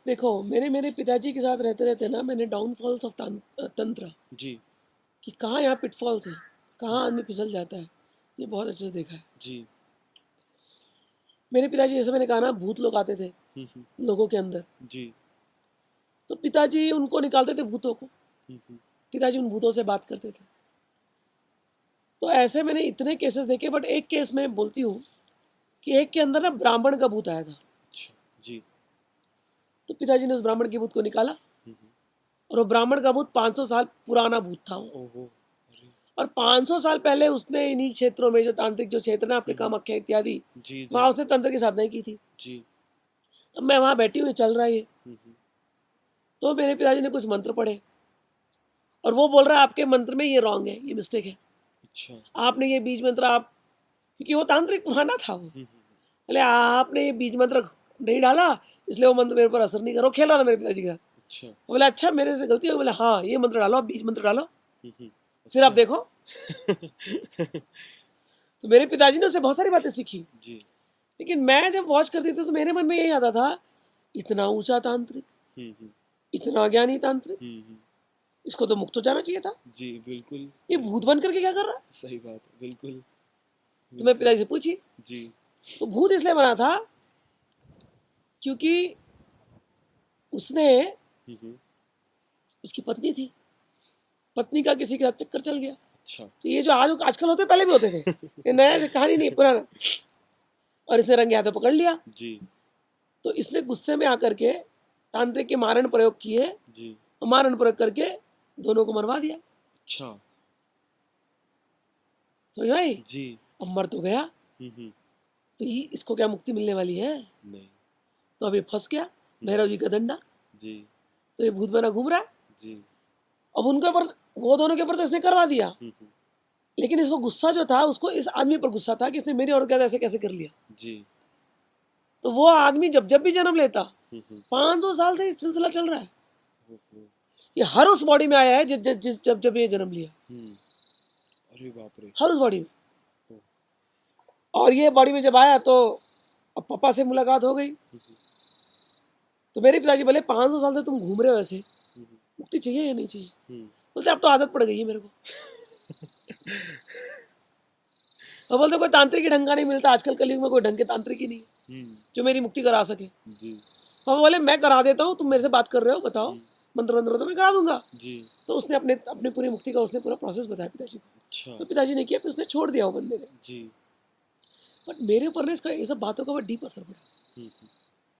देखो मेरे मेरे पिताजी के साथ रहते रहते ना मैंने डाउनफॉल्स ऑफ तंत्र जी। कि कहाँ यहाँ पिटफॉल्स है, कहाँ आदमी फिसल जाता है, ये बहुत अच्छे से देखा है। जी। मेरे पिताजी जैसे मैंने कहा ना भूत लोग आते थे हम्म। लोगों के अंदर, जी। तो पिताजी उनको निकालते थे भूतों को, हम्म। पिताजी उन भूतों से बात करते थे। तो ऐसे मैंने इतने केसेस देखे, बट एक केस में बोलती हूँ कि एक के अंदर ना ब्राह्मण का भूत आया था। अच्छा। जी। तो पिताजी ने उस ब्राह्मण के भूत को निकाला, हम्म। और वो ब्राह्मण का भूत 500 साल पुराना भूत था वो। ओहो। अरे। और 500 साल पहले उसने इन्हीं क्षेत्रों में, जो तांत्रिक जो क्षेत्र ना, अपने कामाख्या इत्यादि, जी। जी। वहां उसने तंत्र की साधना की थी। जी। अब मैं वहां बैठी हुई चल रहा है ये, हम्म। तो मेरे पिताजी ने कुछ मंत्र पढ़े, और वो बोल रहा है आपके मंत्र में ये रॉन्ग है, ये मिस्टेक है, अच्छा। आपने ये बीज मंत्र आप, क्योंकि वो तांत्रिक पुराना था वो, बोले आपने ये बीज मंत्र नहीं डाला, इसलिए वो मंत्र मेरे पर असर नहीं करो, खेल रहा था मेरे पिताजी का। अच्छा। बोले अच्छा मेरे से गलती हो, बोले हाँ ये मंत्र डालो, आप बीज मंत्र डालो, फिर आप अच्छा। देखो। तो मेरे पिताजी ने उससे बहुत सारी बातें सीखी, जी। लेकिन मैं जब वॉच करती थी तो मेरे मन में यही आता था, इतना ऊंचा तांत्रिक, इतना ज्ञानी तांत्रिक, इसको तो मुक्त हो जाना चाहिए था, जी बिल्कुल। ये भूत बन करके क्या कर रहा है। सही बात है, बिल्कुल। तो मैं बिल्कुल। पिताजी से पूछी, जी। तो भूत इसलिए बना था क्योंकि उसने, उसकी पत्नी थी, पत्नी का किसी के साथ चक्कर चल गया। अच्छा। तो ये जो आज आजकल होते पहले भी होते थे, ये नया से कहानी नहीं, पुराना। और इसने रंगे हाथों पकड़ लिया, जी। तो इसने गुस्से में आकर के तांत्रिक के मारण प्रयोग किए, जी। और मारण प्रयोग करके दोनों को मरवा दिया। अच्छा। समझ भाई, जी। अब मर तो गया, तो ये इसको क्या मुक्ति मिलने वाली है? नहीं। तो अब ये फंस गया, भैरव जी का दंडा, जी। तो ये भूत बना घूम रहा है। जी। अब उनके ऊपर, वो दोनों के ऊपर तो इसने करवा दिया, लेकिन इसको गुस्सा जो था, उसको इस आदमी पर गुस्सा था कि इसने मेरी औरत के साथ ऐसे कैसे कर लिया। जी। तो वो आदमी जब जब भी जन्म लेता, 500 साल से ये सिलसिला चल रहा है, ये हर उस बॉडी में आया है जब जब ये जन्म लिया, अरे बाप रे। हर उस बॉडी में। और ये बॉडी में जब आया तो अब पापा से मुलाकात हो गई, तो मेरे पिताजी बोले 500 साल से तुम घूम रहे हो ऐसे, मुक्ति चाहिए या नहीं चाहिए? बोलते अब तो आदत पड़ गई है मेरे को। और बोलते कोई तांत्रिक ही ढंग का नहीं मिलता आजकल, कलयुग में कोई ढंग के तांत्रिक ही नहीं जो मेरी मुक्ति करा सके। और बोले मैं करा देता हूँ, तुम मेरे से बात कर रहे हो, बताओ मंत्र मंत्र, तो मैं करा दूंगा। तो उसने अपने अपनी पूरी मुक्ति का उसने पूरा प्रोसेस बताया पिताजी को। अच्छा। तो पिताजी ने किया, फिर उसने छोड़ दिया वो बंदे ने। जी। बट मेरे ऊपर ना इसका ये सब बातों का बहुत डीप असर पड़ा।